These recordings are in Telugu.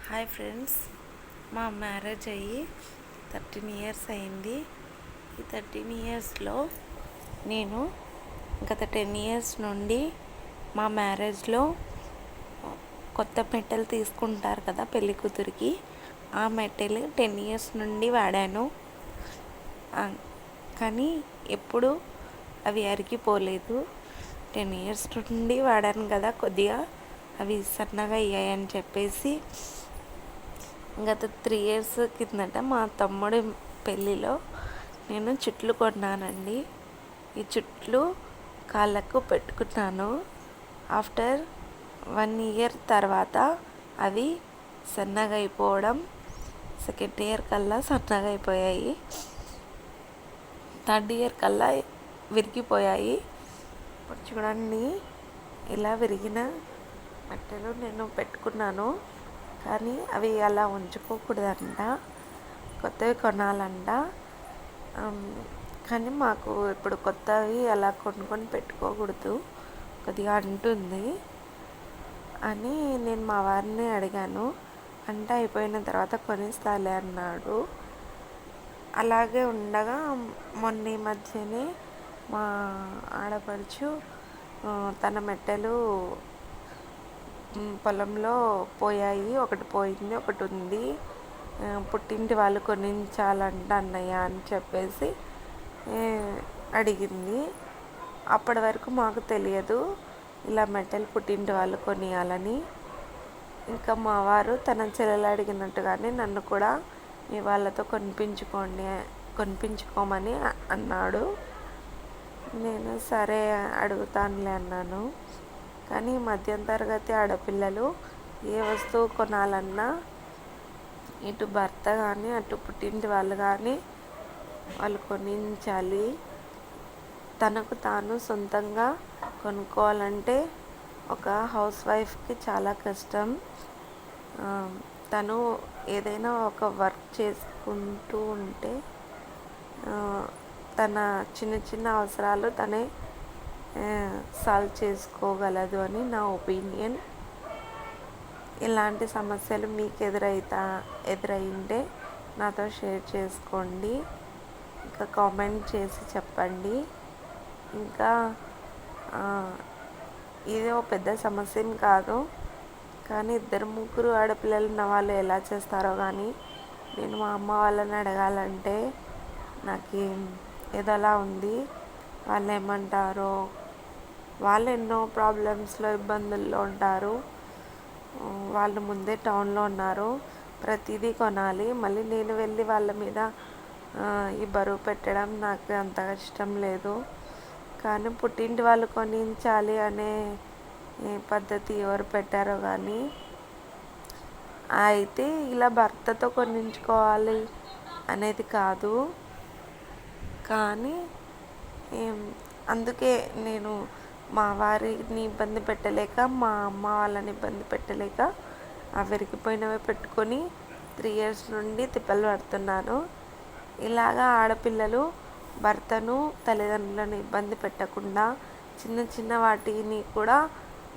హాయ్ ఫ్రెండ్స్, మా మ్యారేజ్ అయ్యి 13 ఇయర్స్ అయింది. ఈ 13 ఇయర్స్లో నేను గత 10 ఇయర్స్ నుండి మా మ్యారేజ్లో కొత్త మెట్టెలు తీసుకుంటారు కదా పెళ్లి కూతురికి, ఆ మెట్టెలు 10 ఇయర్స్ నుండి వాడాను. కానీ ఎప్పుడు అవి అరిగిపోలేదు. 10 ఇయర్స్ నుండి వాడాను కదా, కొద్దిగా అవి సన్నగా అయ్యాయని చెప్పేసి గత 3 ఇయర్స్ కిందట మా తమ్ముడి పెళ్ళిలో నేను చుట్లు కొన్నానండి. ఈ చుట్లు కాళ్ళకు పెట్టుకున్నాను. ఆఫ్టర్ 1 ఇయర్ తర్వాత అవి సన్నగా అయిపోవడం, సెకండ్ ఇయర్ కల్లా సన్నగా అయిపోయాయి, థర్డ్ ఇయర్ కల్లా విరిగిపోయాయి. ఇప్పుడు చూడండి, ఇలా విరిగిన బట్టలు నేను పెట్టుకున్నాను. కానీ అవి అలా ఉంచుకోకూడదంట, కొత్తవి కొనాలంట. కానీ మాకు ఇప్పుడు కొత్తవి అలా కొనుక్కొని పెట్టుకోకూడదు, కొద్దిగా అంటుంది అని నేను మా వారిని అడిగాను. అంటే అయిపోయిన తర్వాత కొనిస్తాలే అన్నాడు. అలాగే ఉండగా మొన్న ఈ మధ్యనే మా ఆడపడుచు తన మెట్టెలు పొలంలో పోయాయి, ఒకటి పోయింది, ఒకటి ఉంది, పుట్టింటి వాళ్ళు కొనించాలంట అన్నయ్య అని చెప్పేసి అడిగింది. అప్పటి వరకు మాకు తెలియదు ఇలా మెట్టెలు పుట్టింటి వాళ్ళు కొనియాలని. ఇంకా మా వారు తన చెల్లెలు అడిగినట్టుగానే నన్ను కూడా మీ వాళ్ళతో కొనిపించుకోమని అన్నాడు. నేను సరే అడుగుతానులే అన్నాను. కానీ మధ్యతరగతి ఆడపిల్లలు ఏ వస్తువు కొనాలన్నా ఇటు భర్త కానీ అటు పుట్టింటి వాళ్ళు కానీ వాళ్ళు కొనించాలి. తనకు తాను సొంతంగా కొనుక్కోవాలంటే ఒక హౌస్ వైఫ్కి చాలా కష్టం. తను ఏదైనా ఒక వర్క్ చేసుకుంటూ ఉంటే తన చిన్న చిన్న అవసరాలు తనే సాల్వ్ చేసుకోగలదు అని నా ఒపీనియన్. ఇలాంటి సమస్యలు మీకు ఎదురైంటే నాతో షేర్ చేసుకోండి, ఇంకా కామెంట్ చేసి చెప్పండి. ఇంకా ఇది ఒక పెద్ద సమస్య కాదు, కానీ 2-3 ఆడపిల్లలు ఉన్న వాళ్ళు ఎలా చేస్తారో కానీ నేను మా అమ్మ వాళ్ళని అడగాలంటే నాకు ఏదోలా ఉంది. వాళ్ళు ఏమంటారో, వాళ్ళు ఎన్నో ప్రాబ్లమ్స్లో ఇబ్బందుల్లో ఉంటారు. వాళ్ళు ముందే టౌన్లో ఉన్నారు, ప్రతిదీ కొనాలి. మళ్ళీ నేను వెళ్ళి వాళ్ళ మీద ఈ బరువు పెట్టడం నాకు అంతగా ఇష్టం లేదు. కానీ పుట్టింటి వాళ్ళు కొనించాలి అనే పద్ధతి ఎవరు పెట్టారో కానీ, అయితే ఇలా భర్తతో కొనించుకోవాలి అనేది కాదు. కానీ అందుకే నేను మా వారిని ఇబ్బంది పెట్టలేక, మా అమ్మ వాళ్ళని ఇబ్బంది పెట్టలేక ఆ విరిగిపోయినవి పెట్టుకొని 3 ఇయర్స్ నుండి తిప్పలు పడుతున్నాను. ఇలాగా ఆడపిల్లలు భర్తను తల్లిదండ్రులను ఇబ్బంది పెట్టకుండా చిన్న చిన్న వాటిని కూడా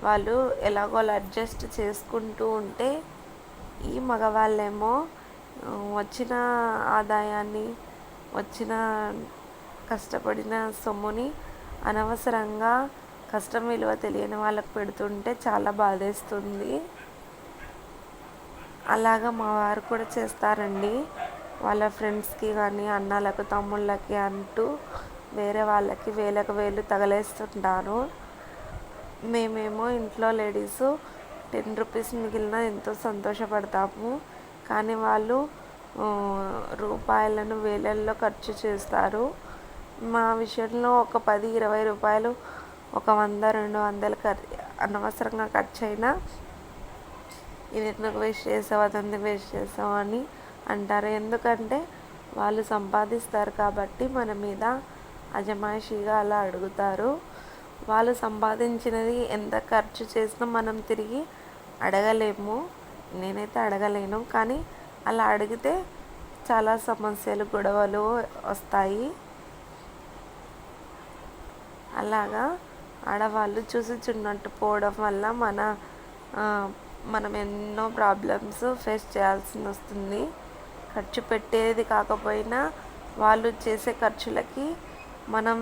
వాళ్ళు ఎలాగోలా అడ్జస్ట్ చేసుకుంటూ ఉంటే, ఈ మగవాళ్ళేమో వచ్చిన ఆదాయాన్ని, వచ్చిన కష్టపడిన సొమ్ముని అనవసరంగా కష్టం విలువ తెలియని వాళ్ళకు పెడుతుంటే చాలా బాధేస్తుంది. అలాగా మా వారు కూడా చేస్తారండి. వాళ్ళ ఫ్రెండ్స్కి కానీ అన్నలకు తమ్ముళ్ళకి అంటూ వేరే వాళ్ళకి వేలకు వేలు తగలేస్తుంటారు. మేమేమో ఇంట్లో లేడీసు 10 రూపీస్ మిగిలిన ఎంతో సంతోషపడతాము. కానీ వాళ్ళు రూపాయలను వేలల్లో ఖర్చు చేస్తారు. మా విషయంలో ఒక 10-20 రూపాయలు, ఒక 100-200 అనవసరంగా ఖర్చు అయినా ఇది ఎందుకు వేస్ట్ చేసావు, అదెందుకు వేస్ట్ చేసావు అని అంటారు. ఎందుకంటే వాళ్ళు సంపాదిస్తారు కాబట్టి మన మీద అజమాయిషీగా అలా అడుగుతారు. వాళ్ళు సంపాదించినది ఎంత ఖర్చు చేసినా మనం తిరిగి అడగలేము, నేనైతే అడగలేను. కానీ అలా అడిగితే చాలా సమస్యలు, గొడవలు వస్తాయి. అలాగా ఆడవాళ్ళు చూసి చున్నట్టు పోవడం వల్ల మనం ఎన్నో ప్రాబ్లమ్స్ ఫేస్ చేయాల్సి వస్తుంది. ఖర్చు పెట్టేది కాకపోయినా వాళ్ళు చేసే ఖర్చులకి మనం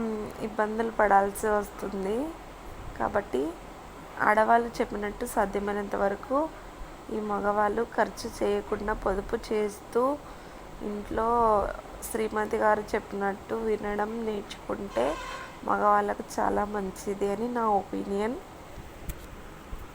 ఇబ్బందులు పడాల్సి వస్తుంది. కాబట్టి ఆడవాళ్ళు చెప్పినట్టు సాధ్యమైనంత వరకు ఈ మగవాళ్ళు ఖర్చు చేయకుండా పొదుపు చేస్తూ ఇంట్లో శ్రీమతి గారు చెప్పినట్టు వినడం నేర్చుకుంటే మగవాళ్ళకు చాలా మంచిది అని నా ఒపీనియన్.